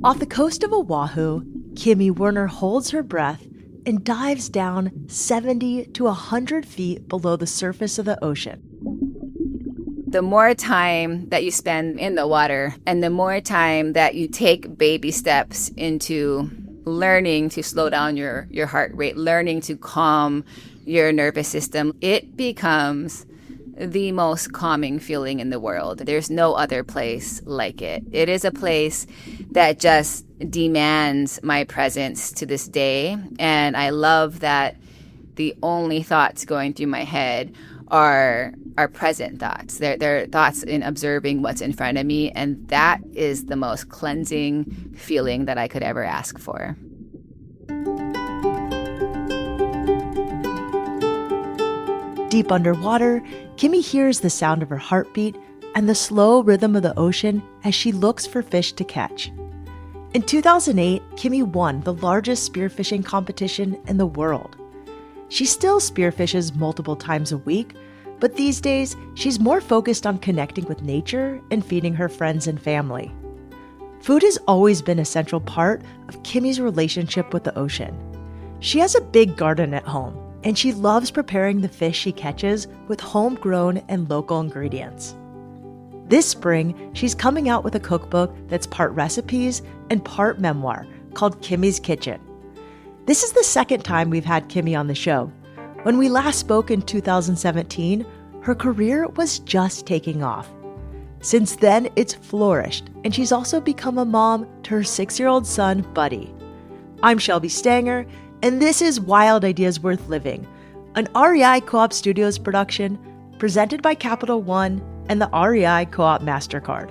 Off the coast of Oahu, Kimi Werner holds her breath and dives down 70 to 100 feet below the surface of the ocean. The more time that you spend in the water and the more time that you take baby steps into learning to slow down your heart rate, learning to calm your nervous system, it becomes the most calming feeling in the world. There's no other place like it. It is a place that just demands my presence to this day. And I love that the only thoughts going through my head are present thoughts. They're thoughts in observing what's in front of me. And that is the most cleansing feeling that I could ever ask for. Deep underwater, Kimi hears the sound of her heartbeat and the slow rhythm of the ocean as she looks for fish to catch. In 2008, Kimi won the largest spearfishing competition in the world. She still spearfishes multiple times a week, but these days, she's more focused on connecting with nature and feeding her friends and family. Food has always been a central part of Kimi's relationship with the ocean. She has a big garden at home, and she loves preparing the fish she catches with homegrown and local ingredients. This spring, she's coming out with a cookbook that's part recipes and part memoir called Kimi's Kitchen. This is the second time we've had Kimi on the show. When we last spoke in 2017, her career was just taking off. Since then, it's flourished, and she's also become a mom to her 6-year-old son, Buddy. I'm Shelby Stanger, and this is Wild Ideas Worth Living, an REI Co-op Studios production presented by Capital One and the REI Co-op MasterCard.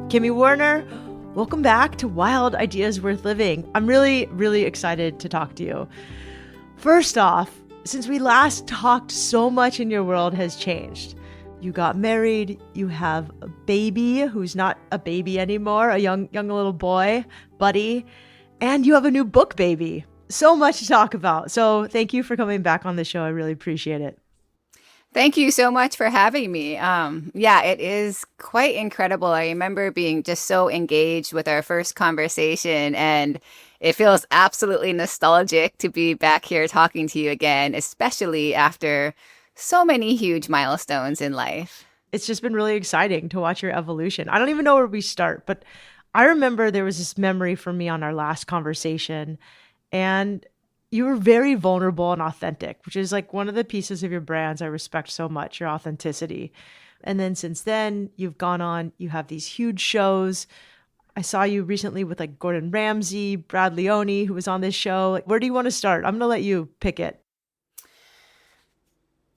Kimi Werner, welcome back to Wild Ideas Worth Living. I'm really, really excited to talk to you. First off, since we last talked, so much in your world has changed. You got married, you have a baby who's not a baby anymore, a young little boy, Buddy, and you have a new book baby. So much to talk about. So thank you for coming back on the show. I really appreciate it. Thank you so much for having me. It is quite incredible. I remember being just so engaged with our first conversation, and it feels absolutely nostalgic to be back here talking to you again, especially after so many huge milestones in life. It's just been really exciting to watch your evolution. I don't even know where we start, but I remember there was this memory for me on our last conversation, and you were very vulnerable and authentic, which is like one of the pieces of your brands I respect so much, your authenticity. And then since then, you've gone on, you have these huge shows. I saw you recently with like Gordon Ramsay, Brad Leone, who was on this show. Like, where do you want to start? I'm going to let you pick it.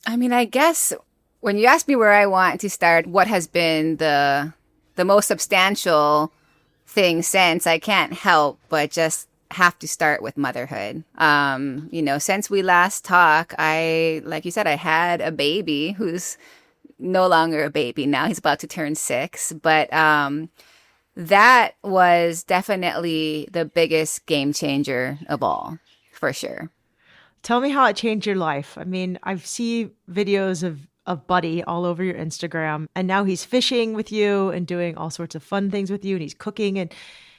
I mean, I guess when you ask me where I want to start, what has been the most substantial thing since, I can't help but just have to start with motherhood. Since we last talked, like you said, I had a baby who's no longer a baby now. He's about to turn 6. But that was definitely the biggest game changer of all, for sure. Tell me how it changed your life. I mean, I see videos of Buddy all over your Instagram, and now he's fishing with you and doing all sorts of fun things with you, and he's cooking, and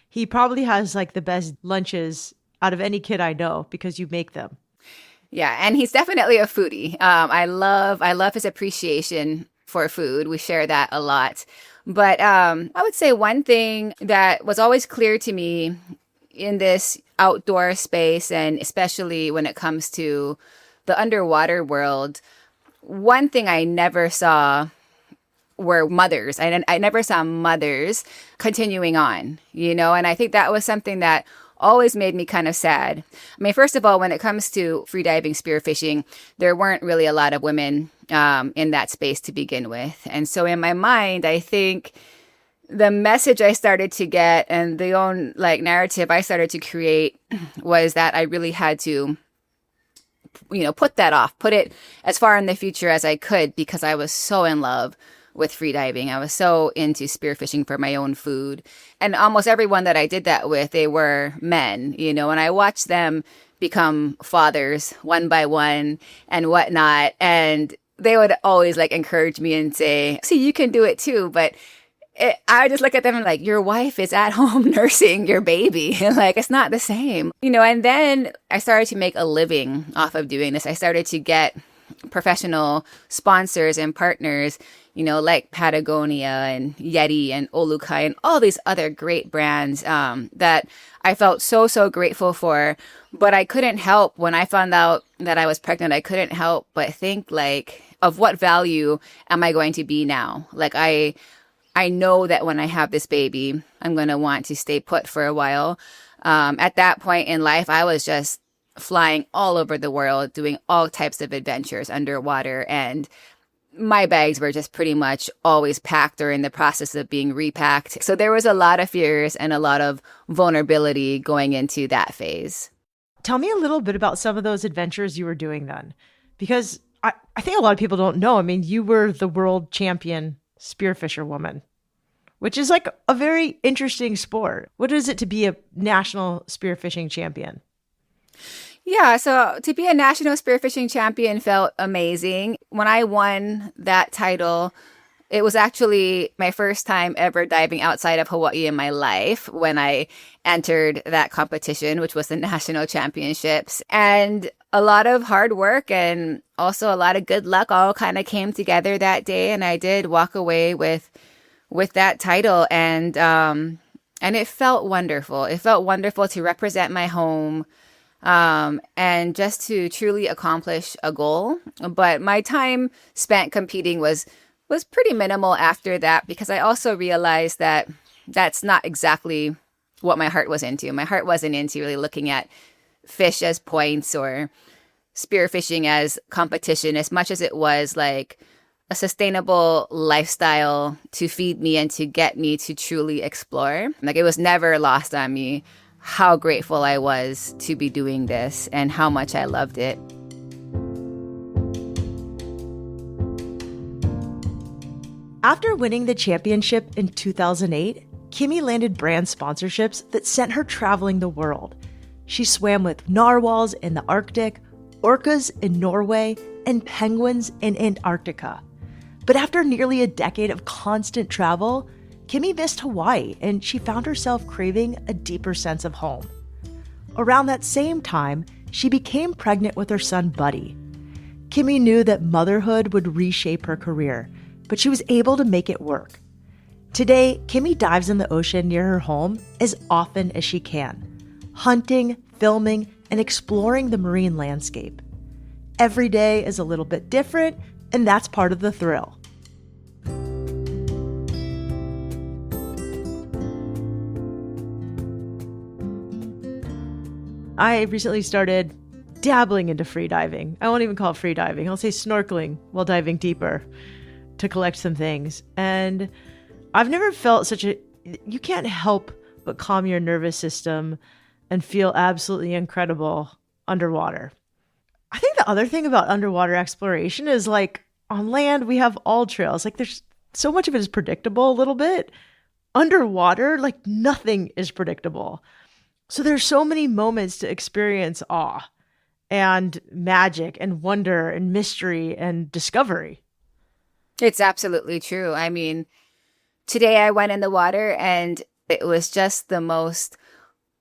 he probably has like the best lunches out of any kid I know because you make them. Yeah, and he's definitely a foodie. I love his appreciation for food. We share that a lot. But I would say one thing that was always clear to me in this outdoor space, and especially when it comes to the underwater world, one thing I never saw were mothers. I never saw mothers continuing on, and I think that was something that always made me kind of sad. I mean, first of all, when it comes to freediving, spearfishing, there weren't really a lot of women in that space to begin with. And so in my mind, I think the message I started to get and the own narrative I started to create was that I really had to, put that off, put it as far in the future as I could, because I was so in love with freediving. I was so into spearfishing for my own food. And almost everyone that I did that with, they were men, and I watched them become fathers one by one and whatnot. And they would always like encourage me and say, see, you can do it too. But I just look at them and like, your wife is at home nursing your baby. Like, it's not the same, and then I started to make a living off of doing this. I started to get professional sponsors and partners, like Patagonia and Yeti and Olukai and all these other great brands that I felt so, so grateful for. But I couldn't help, when I found out that I was pregnant, I couldn't help but think like, of what value am I going to be now? Like, I know that when I have this baby, I'm going to want to stay put for a while. At that point in life, I was just flying all over the world, doing all types of adventures underwater. And my bags were just pretty much always packed or in the process of being repacked. So there was a lot of fears and a lot of vulnerability going into that phase. Tell me a little bit about some of those adventures you were doing then, because I think a lot of people don't know. I mean, you were the world champion spearfisher woman, which is like a very interesting sport. What is it to be a national spearfishing champion? Yeah, so to be a national spearfishing champion felt amazing. When I won that title, it was actually my first time ever diving outside of Hawaii in my life when I entered that competition, which was the national championships. And a lot of hard work and also a lot of good luck all kind of came together that day. And I did walk away with that title. And it felt wonderful. It felt wonderful to represent my home and just to truly accomplish a goal. But my time spent competing was pretty minimal after that, because I also realized that that's not exactly what my heart was into. My heart wasn't into really looking at fish as points or spearfishing as competition, as much as it was like a sustainable lifestyle to feed me and to get me to truly explore. Like, it was never lost on me how grateful I was to be doing this and how much I loved it. After winning the championship in 2008, Kimi landed brand sponsorships that sent her traveling the world. She swam with narwhals in the Arctic, orcas in Norway, and penguins in Antarctica. But after nearly a decade of constant travel, Kimi missed Hawaii, and she found herself craving a deeper sense of home. Around that same time, she became pregnant with her son, Buddy. Kimi knew that motherhood would reshape her career, but she was able to make it work. Today, Kimi dives in the ocean near her home as often as she can, hunting, filming, and exploring the marine landscape. Every day is a little bit different, and that's part of the thrill. I recently started dabbling into free diving. I won't even call it free diving. I'll say snorkeling while diving deeper to collect some things. And I've never felt you can't help but calm your nervous system and feel absolutely incredible underwater. I think the other thing about underwater exploration is, like, on land, we have all trails. Like, there's so much of it is predictable a little bit. Underwater, like, nothing is predictable. So there's so many moments to experience awe and magic and wonder and mystery and discovery. It's absolutely true. I mean, today I went in the water and it was just the most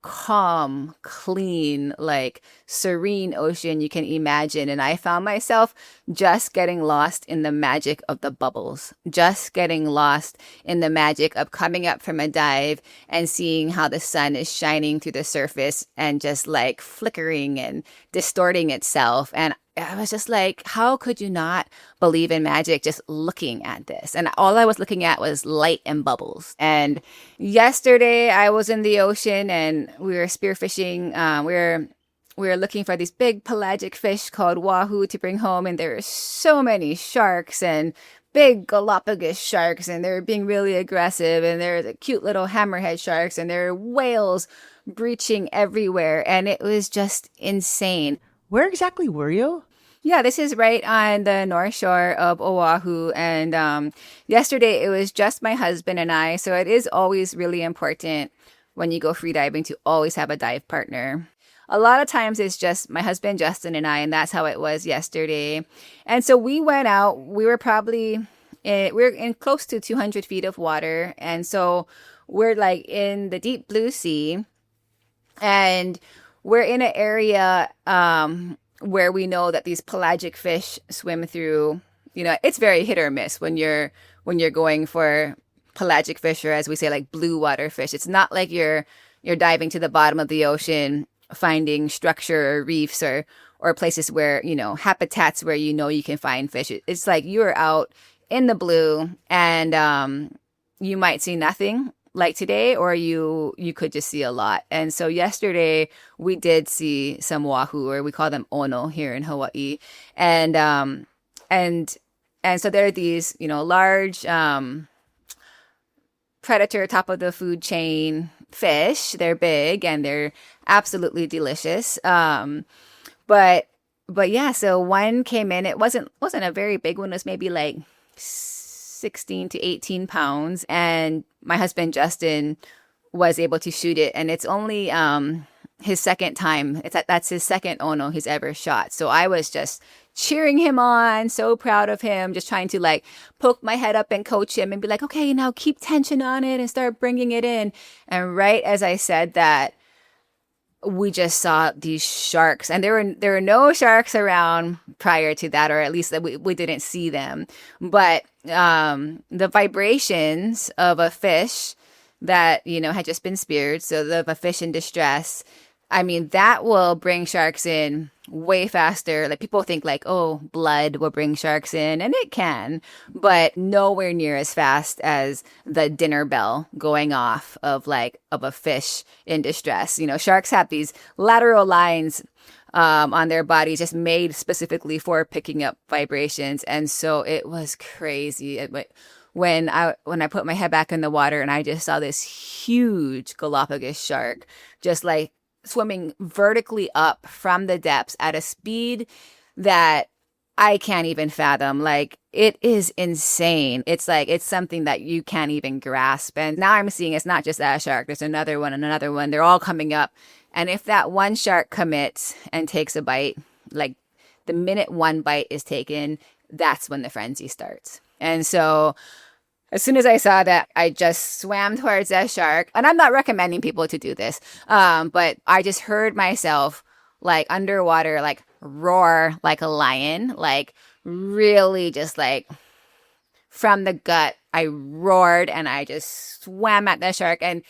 calm, clean, like serene ocean you can imagine. And I found myself just getting lost in the magic of the bubbles, just getting lost in the magic of coming up from a dive and seeing how the sun is shining through the surface and just like flickering and distorting itself. And I was just like, how could you not believe in magic just looking at this? And all I was looking at was light and bubbles. And yesterday I was in the ocean and we were spearfishing. We were looking for these big pelagic fish called wahoo to bring home. And there were so many sharks and big Galapagos sharks, and they were being really aggressive. And there were the cute little hammerhead sharks, and there were whales breaching everywhere. And it was just insane. Where exactly were you? Yeah, this is right on the north shore of Oahu. And yesterday it was just my husband and I. So it is always really important when you go freediving to always have a dive partner. a lot of times it's just my husband, Justin, and I, and that's how it was yesterday. And so we went out, we were in close to 200 feet of water. And so we're like in the deep blue sea, and we're in an area, where we know that these pelagic fish swim through. It's very hit or miss when you're going for pelagic fish, or as we say, like blue water fish. It's not like you're diving to the bottom of the ocean, finding structure or reefs or places where, habitats where you can find fish. It's like you're out in the blue, and you might see nothing like today, or you could just see a lot. And so yesterday we did see some wahoo, or we call them ono here in Hawaii. And so there are these, large predator, top of the food chain fish. They're big and they're absolutely delicious. But yeah, so one came in. It wasn't a very big one. It was maybe like 16 to 18 pounds. And my husband, Justin, was able to shoot it. And it's only his second time. That's his second ono he's ever shot. So I was just cheering him on, so proud of him, just trying to like poke my head up and coach him and be like, okay, now keep tension on it and start bringing it in. And right as I said that, we just saw these sharks, and there were no sharks around prior to that, or at least that we didn't see them. But the vibrations of a fish that, had just been speared, so of a fish in distress, I mean, that will bring sharks in way faster. Like people think like, oh, blood will bring sharks in, and it can, but nowhere near as fast as the dinner bell going off of a fish in distress. Sharks have these lateral lines on their bodies just made specifically for picking up vibrations. And so it was crazy. When I put my head back in the water and I just saw this huge Galapagos shark just like swimming vertically up from the depths at a speed that I can't even fathom. Like, it is insane. It's like, it's something that you can't even grasp. And now I'm seeing it's not just that shark. There's another one and another one. They're all coming up. And if that one shark commits and takes a bite, like the minute one bite is taken, that's when the frenzy starts. And so as soon as I saw that, I just swam towards that shark. And I'm not recommending people to do this, but I just heard myself like underwater, like roar like a lion, like really just like from the gut. I roared and I just swam at the shark. And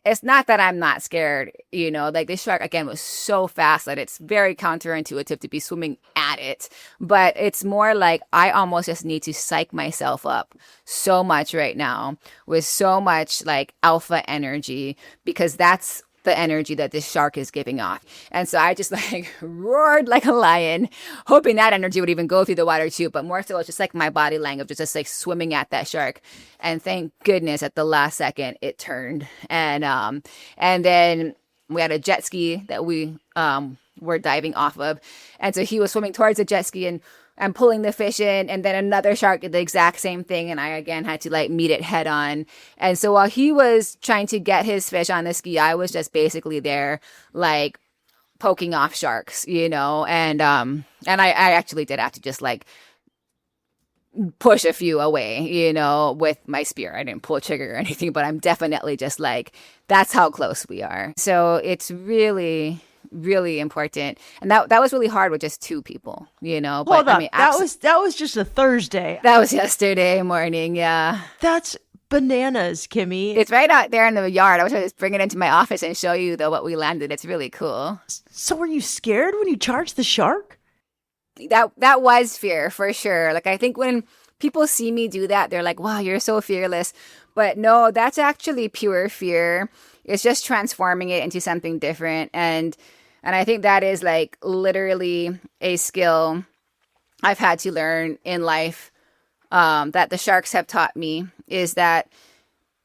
it's not that I'm not scared, like this shark, again, was so fast that it's very counterintuitive to be swimming at it. But it's more like I almost just need to psych myself up so much right now with so much like alpha energy, because that's the energy that this shark is giving off. And so I just like roared like a lion, hoping that energy would even go through the water too. But more so, it's just like my body language, just like swimming at that shark. And thank goodness at the last second it turned. And then we had a jet ski that we were diving off of. And so he was swimming towards the jet ski and I'm pulling the fish in, and then another shark did the exact same thing, and I again had to like meet it head on. And so while he was trying to get his fish on the ski, I was just basically there like poking off sharks, and I actually did have to just like push a few away, with my spear. I didn't pull a trigger or anything, but I'm definitely just like, that's how close we are. So it's really important, and that was really hard with just two people, But Hold up. That was just a Thursday. That was yesterday morning. Yeah, that's bananas, Kimmy. It's right out there in the yard. I wish I could just bring it into my office and show you what we landed. It's really cool. So were you scared when you charged the shark? That was fear for sure. Like, I think when people see me do that, they're like, wow, you're so fearless. But no, that's actually pure fear. It's just transforming it into something different. And I think that is like literally a skill I've had to learn in life, that the sharks have taught me, is that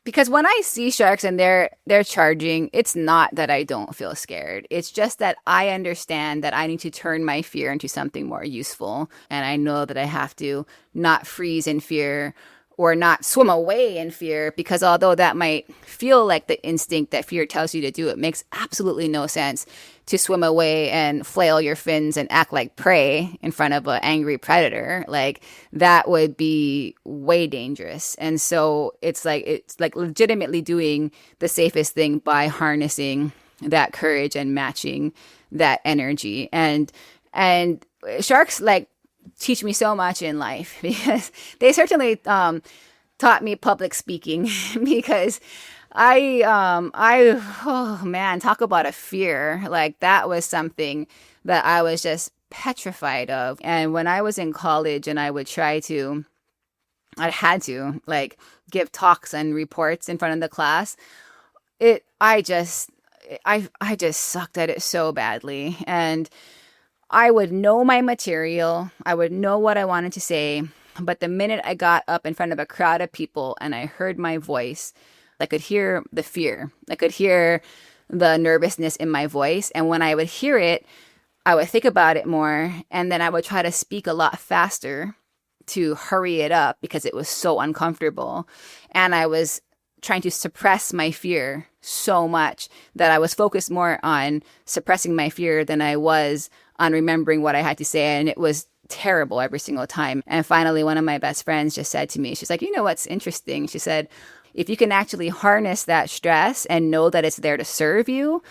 because when I see sharks and they're charging, it's not that I don't feel scared. It's just that I understand that I need to turn my fear into something more useful. And I know that I have to not freeze in fear or not swim away in fear, because although that might feel like the instinct that fear tells you to do, it makes absolutely no sense to swim away and flail your fins and act like prey in front of an angry predator. Like, that would be way dangerous. And so it's like legitimately doing the safest thing by harnessing that courage and matching that energy. And sharks like teach me so much in life, because they certainly taught me public speaking, because oh man, talk about a fear. Like, that was something that I was just petrified of. And when I was in college and I had to like give talks and reports in front of the class, I just sucked at it so badly. And I would know my material, I would know what I wanted to say, but the minute I got up in front of a crowd of people and I heard my voice, I could hear the fear. I could hear the nervousness in my voice. And when I would hear it, I would think about it more. And then I would try to speak a lot faster to hurry it up because it was so uncomfortable. And I was trying to suppress my fear so much that I was focused more on suppressing my fear than I was on remembering what I had to say. And it was terrible every single time. And finally, one of my best friends just said to me, she's like, you know what's interesting? She said, if you can actually harness that stress and know that it's there to serve you,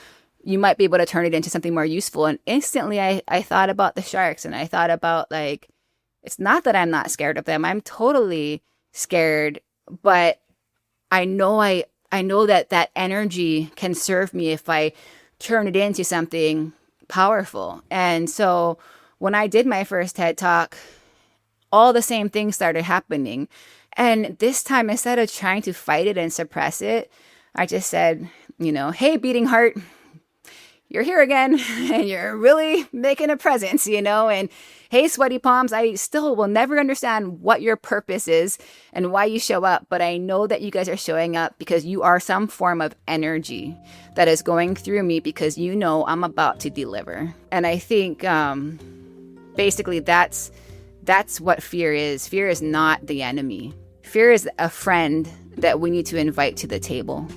you might be able to turn it into something more useful. And instantly I thought about the sharks, and I thought about, like, it's not that I'm not scared of them. I'm totally scared, but I know that energy can serve me if I turn it into something powerful. And so when I did my first TED Talk, all the same things started happening. And this time, instead of trying to fight it and suppress it, I just said, hey, beating heart, you're here again, and you're really making a presence, and hey, sweaty palms, I still will never understand what your purpose is and why you show up, but I know that you guys are showing up because you are some form of energy that is going through me, because I'm about to deliver. And I think basically that's what fear is. Fear is not the enemy. Fear is a friend that we need to invite to the table.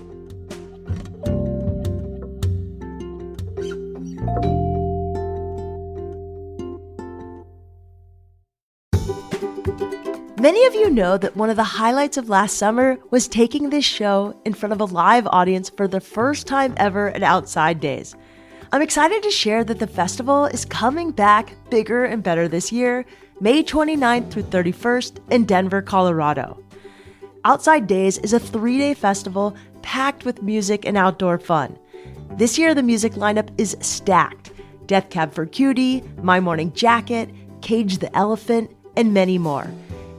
Many of you know that one of the highlights of last summer was taking this show in front of a live audience for the first time ever at Outside Days. I'm excited to share that the festival is coming back bigger and better this year, May 29th through 31st in Denver, Colorado. Outside Days is a 3-day festival packed with music and outdoor fun. This year, the music lineup is stacked. Death Cab for Cutie, My Morning Jacket, Cage the Elephant, and many more.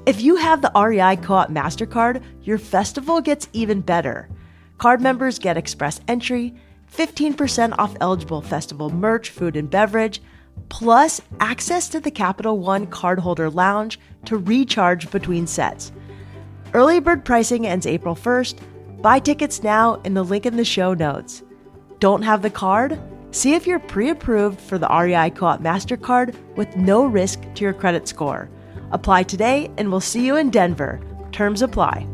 If you have the REI Co-op MasterCard, your festival gets even better. Card members get express entry, 15% off eligible festival merch, food, and beverage, plus access to the Capital One cardholder lounge to recharge between sets. Early bird pricing ends April 1st. Buy tickets now in the link in the show notes. Don't have the card? See if you're pre-approved for the REI Co-op MasterCard with no risk to your credit score. Apply today, and we'll see you in Denver. Terms apply.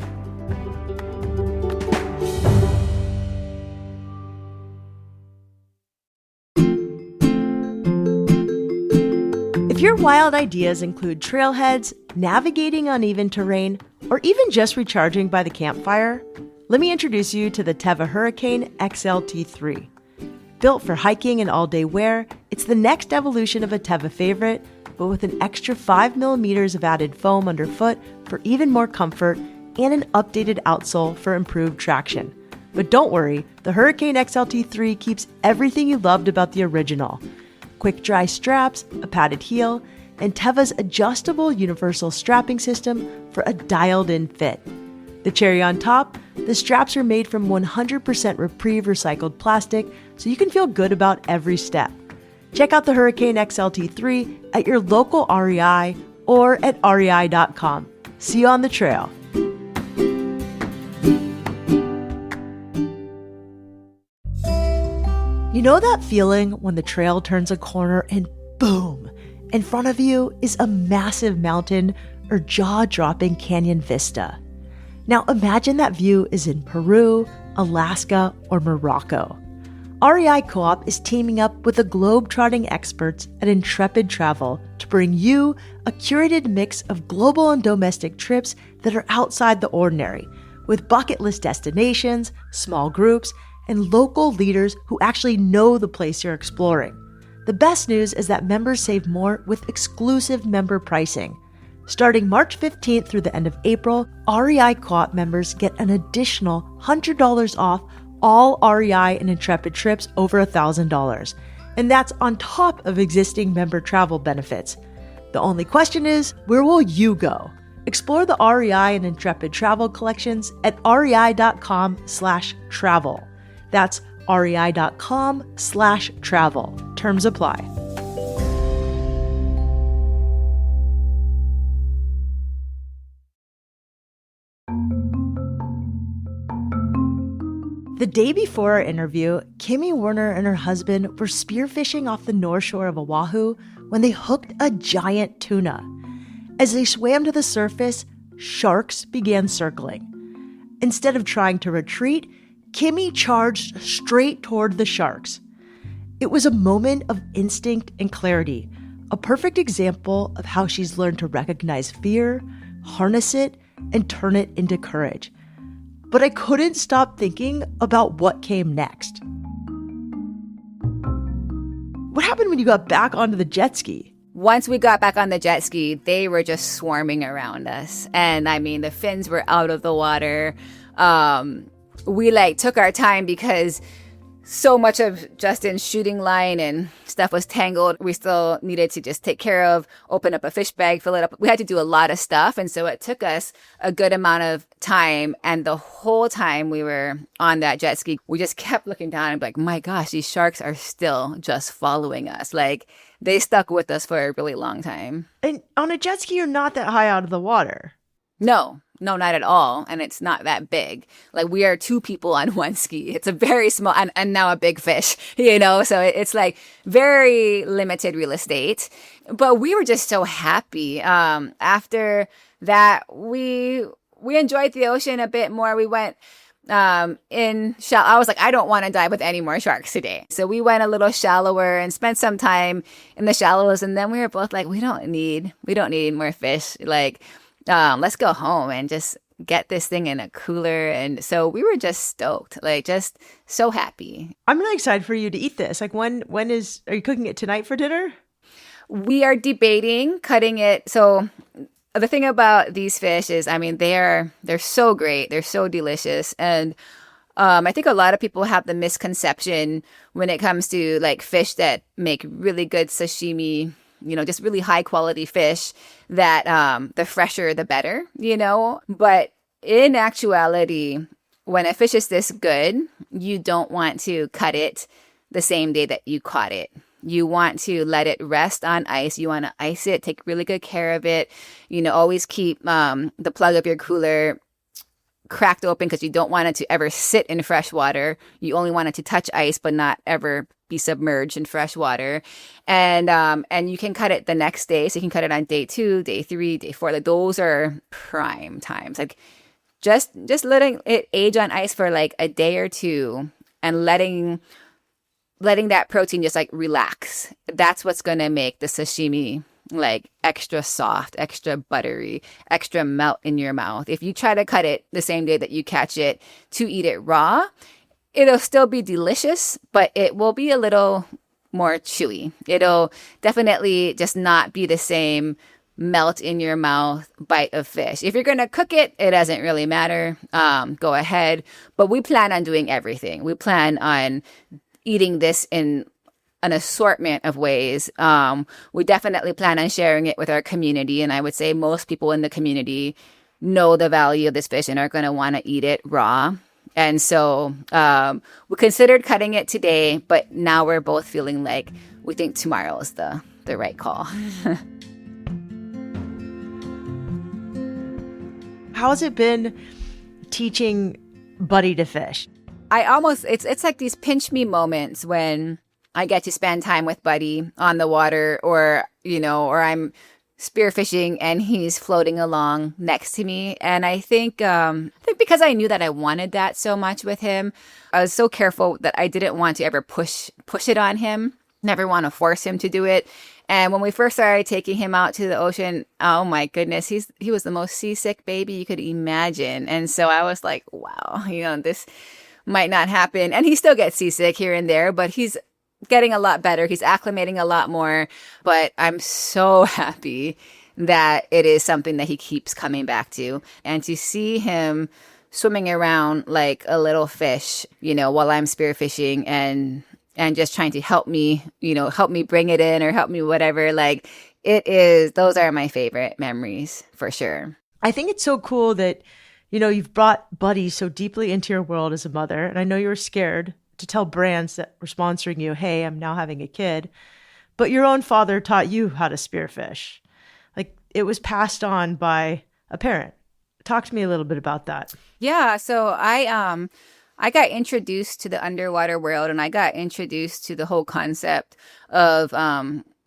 If your wild ideas include trailheads, navigating uneven terrain, or even just recharging by the campfire, let me introduce you to the Teva Hurricane XLT3. Built for hiking and all-day wear, it's the next evolution of a Teva favorite, but with an extra 5 millimeters of added foam underfoot for even more comfort and an updated outsole for improved traction. But don't worry, the Hurricane XLT3 keeps everything you loved about the original. Quick dry straps, a padded heel, and Teva's adjustable universal strapping system for a dialed-in fit. The cherry on top, the straps are made from 100% Repreve recycled plastic, so you can feel good about every step. Check out the Hurricane XLT3 at your local REI or at rei.com. See you on the trail. You know that feeling when the trail turns a corner and boom, in front of you is a massive mountain or jaw-dropping canyon vista? Now imagine that view is in Peru, Alaska, or Morocco. REI Co-op is teaming up with the globe-trotting experts at Intrepid Travel to bring you a curated mix of global and domestic trips that are outside the ordinary, with bucket list destinations, small groups, and local leaders who actually know the place you're exploring. The best news is that members save more with exclusive member pricing. Starting March 15th through the end of April, REI Co-op members get an additional $100 off all REI and Intrepid trips over $1,000. And that's on top of existing member travel benefits. The only question is, where will you go? Explore the REI and Intrepid travel collections at rei.com/travel. That's rei.com/travel. Terms apply. The day before our interview, Kimi Werner and her husband were spearfishing off the north shore of Oahu when they hooked a giant tuna. As they swam to the surface, sharks began circling. Instead of trying to retreat, Kimi charged straight toward the sharks. It was a moment of instinct and clarity, a perfect example of how she's learned to recognize fear, harness it, and turn it into courage. But I couldn't stop thinking about what came next. What happened when you got back onto the jet ski? Once we got back on the jet ski, they were just swarming around us. And I mean, the fins were out of the water. We took our time because so much of Justin's shooting line and stuff was tangled. We still needed to just take care of, open up a fish bag, fill it up. We had to do a lot of stuff. And so it took us a good amount of time. And the whole time we were on that jet ski, we just kept looking down and be like, my gosh, these sharks are still just following us. They stuck with us for a really long time. And on a jet ski, you're not that high out of the water. No, not at all. And it's not that big. We are two people on one ski. It's a very small, and now a big fish, so it's very limited real estate. But we were just so happy. After that, we enjoyed the ocean a bit more. We went I was like, I don't want to dive with any more sharks today. So we went a little shallower and spent some time in the shallows. And then we were both like, we don't need more fish. Let's go home and just get this thing in a cooler. And so we were just stoked, just so happy. I'm really excited for you to eat this. are you cooking it tonight for dinner? We are debating cutting it. So the thing about these fish is, they're so great. They're so delicious. And I think a lot of people have the misconception when it comes to fish that make really good sashimi, just really high quality fish, that the fresher, the better, But in actuality, when a fish is this good, you don't want to cut it the same day that you caught it. You want to let it rest on ice. You want to ice it, take really good care of it. Always keep the plug of your cooler cracked open because you don't want it to ever sit in fresh water. You only want it to touch ice, but not ever be submerged in fresh water. And you can cut it the next day. So you can cut it on day 2, day 3, day 4. Those are prime times. Just letting it age on ice for a day or two and letting that protein just relax. That's what's going to make the sashimi extra soft, extra buttery, extra melt in your mouth. If you try to cut it the same day that you catch it to eat it raw, it'll still be delicious, but it will be a little more chewy. It'll definitely just not be the same melt in your mouth bite of fish. If you're going to cook it, it doesn't really matter. Go ahead. But we plan on doing everything. We plan on eating this in an assortment of ways. We definitely plan on sharing it with our community. And I would say most people in the community know the value of this fish and are going to want to eat it raw. And so we considered cutting it today, but now we're both feeling like we think tomorrow is the right call. How has it been teaching Buddy to fish? It's like these pinch me moments when I get to spend time with Buddy on the water, or I'm spearfishing and he's floating along next to me. And I think because I knew that I wanted that so much with him, I was so careful that I didn't want to ever push it on him, never want to force him to do it. And when we first started taking him out to the ocean, oh my goodness, he was the most seasick baby you could imagine. And so I was like, wow, this might not happen. And he still gets seasick here and there, but he's getting a lot better. He's acclimating a lot more. But I'm so happy that it is something that he keeps coming back to. And to see him swimming around like a little fish, while I'm spearfishing and just trying to help me bring it in or help me whatever, like those are my favorite memories for sure. I think it's so cool that, you've brought buddies so deeply into your world as a mother. And I know you were scared to tell brands that were sponsoring you, hey, I'm now having a kid. But your own father taught you how to spearfish. Like it was passed on by a parent. Talk to me a little bit about that. Yeah. So I got introduced to the underwater world and I got introduced to the whole concept of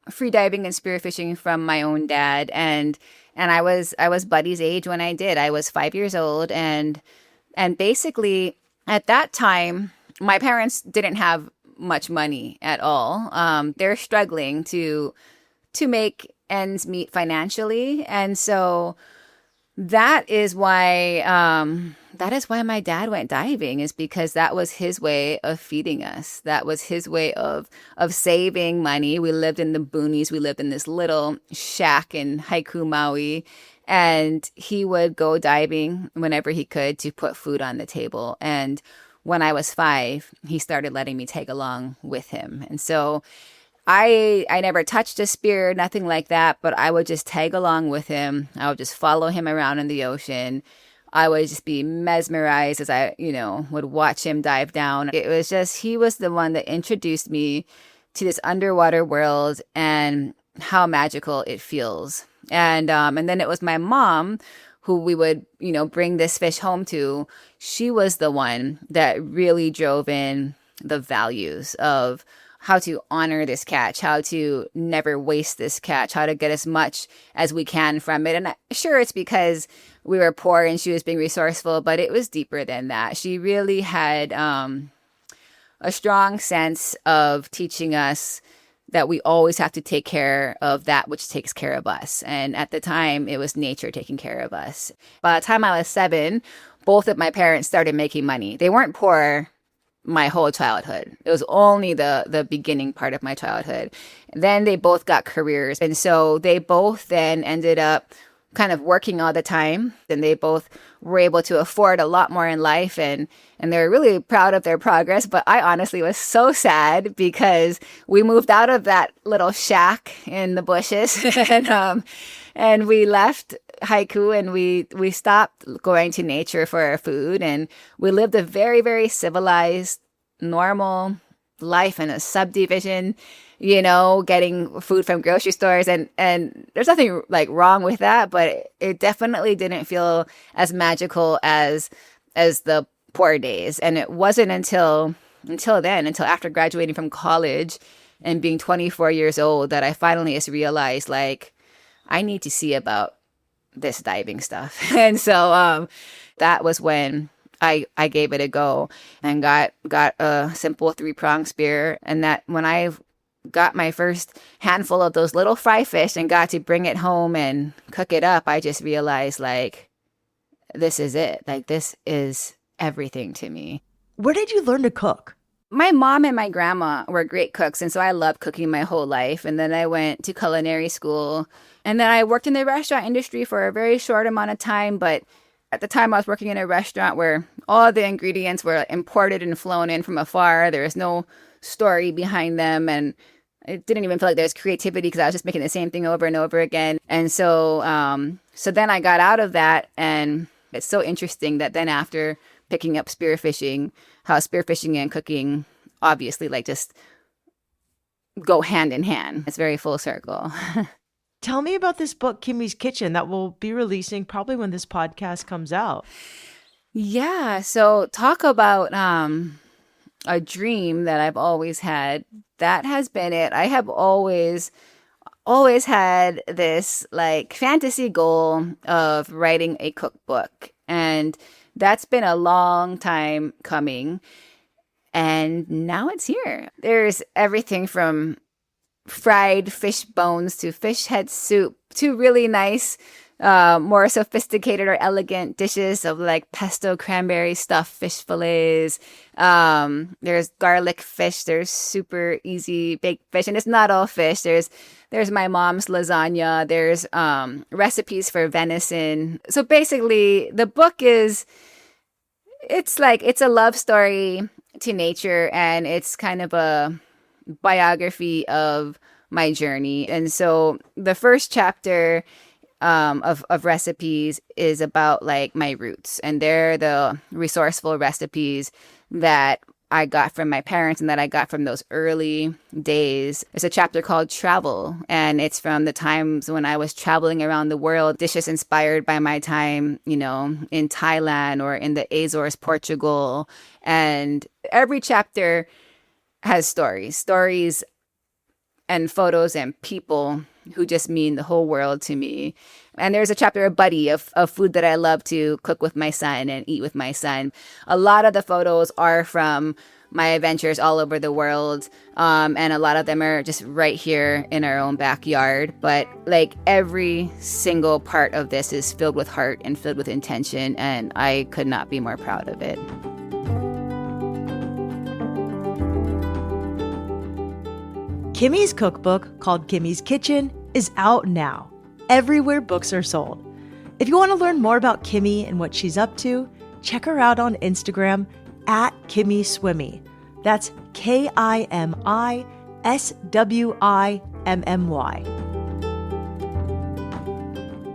free diving and spearfishing from my own dad. And I was Buddy's age when I did. I was 5 years old. And basically at that time, my parents didn't have much money at all. They're struggling to make ends meet financially. And so that is why my dad went diving, is because that was his way of feeding us. That was his way of saving money. We lived in the boonies. We lived in this little shack in Haiku, Maui. And he would go diving whenever he could to put food on the table. And when I was 5, he started letting me tag along with him. And so I never touched a spear, nothing like that, but I would just tag along with him. I would just follow him around in the ocean. I would just be mesmerized as I, would watch him dive down. It was just, he was the one that introduced me to this underwater world and how magical it feels. And then it was my mom who we would, bring this fish home to. She was the one that really drove in the values of how to honor this catch, how to never waste this catch, how to get as much as we can from it. And sure, it's because we were poor and she was being resourceful, but it was deeper than that. She really had a strong sense of teaching us that we always have to take care of that which takes care of us. And at the time, it was nature taking care of us. By the time I was 7, both of my parents started making money. They weren't poor my whole childhood. It was only the beginning part of my childhood. Then they both got careers. And so they both then ended up kind of working all the time. And they both were able to afford a lot more in life. And they were really proud of their progress. But I honestly was so sad because we moved out of that little shack in the bushes and we left Haiku and we stopped going to nature for our food. And we lived a very, very civilized, normal life in a subdivision, getting food from grocery stores. And there's nothing like wrong with that, but it definitely didn't feel as magical as the poor days. And it wasn't until after graduating from college and being 24 years old that I finally just realized, like, I need to see about this diving stuff. And so that was when I gave it a go and got a simple 3-prong spear. And that when I got my first handful of those little fry fish and got to bring it home and cook it up, I just realized, like, this is it. Like, this is everything to me. Where did you learn to cook? My mom and my grandma were great cooks, and so I loved cooking my whole life. And then I went to culinary school, and then I worked in the restaurant industry for a very short amount of time. But at the time, I was working in a restaurant where all the ingredients were imported and flown in from afar. There was no story behind them, and it didn't even feel like there was creativity because I was just making the same thing over and over again. And so then I got out of that, and it's so interesting that then after picking up spearfishing, how spearfishing and cooking obviously like just go hand in hand. It's very full circle. Tell me about this book, Kimi's Kitchen, that will be releasing probably when this podcast comes out. Yeah. So talk about a dream that I've always had. That has been it. I have always always had this like fantasy goal of writing a cookbook. And that's been a long time coming. And now it's here. There's everything from fried fish bones to fish head soup to really nice, more sophisticated or elegant dishes of like pesto cranberry stuffed fish fillets. There's garlic fish. There's super easy baked fish, and it's not all fish. There's my mom's lasagna. There's recipes for venison. So basically, the book it's a love story to nature, and it's kind of a biography of my journey. And so the first chapter of recipes is about like my roots, and they're the resourceful recipes that I got from my parents and that I got from those early days. There's a chapter called Travel, and it's from the times when I was traveling around the world, dishes inspired by my time, in Thailand or in the Azores, Portugal. And every chapter has stories and photos and people who just mean the whole world to me. And there's a chapter, a buddy of food that I love to cook with my son and eat with my son. A lot of the photos are from my adventures all over the world. And a lot of them are just right here in our own backyard. But like every single part of this is filled with heart and filled with intention. And I could not be more proud of it. Kimi's cookbook, called Kimi's Kitchen, is out now, everywhere books are sold. If you want to learn more about Kimi and what she's up to, check her out on Instagram at Kimi Swimmy. That's KimiSwimmy.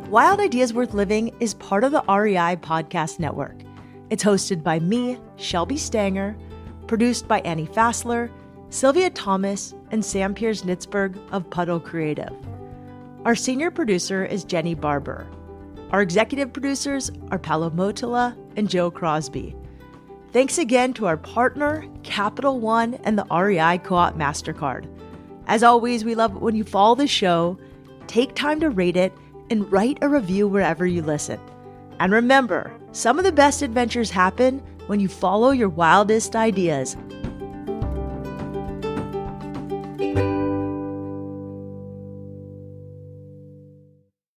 Wild Ideas Worth Living is part of the REI Podcast Network. It's hosted by me, Shelby Stanger, produced by Annie Fassler, Sylvia Thomas, and Sam Piers-Nitzberg of Puddle Creative. Our senior producer is Jenny Barber. Our executive producers are Paolo Motola and Joe Crosby. Thanks again to our partner, Capital One, and the REI Co-op MasterCard. As always, we love it when you follow the show, take time to rate it, and write a review wherever you listen. And remember, some of the best adventures happen when you follow your wildest ideas.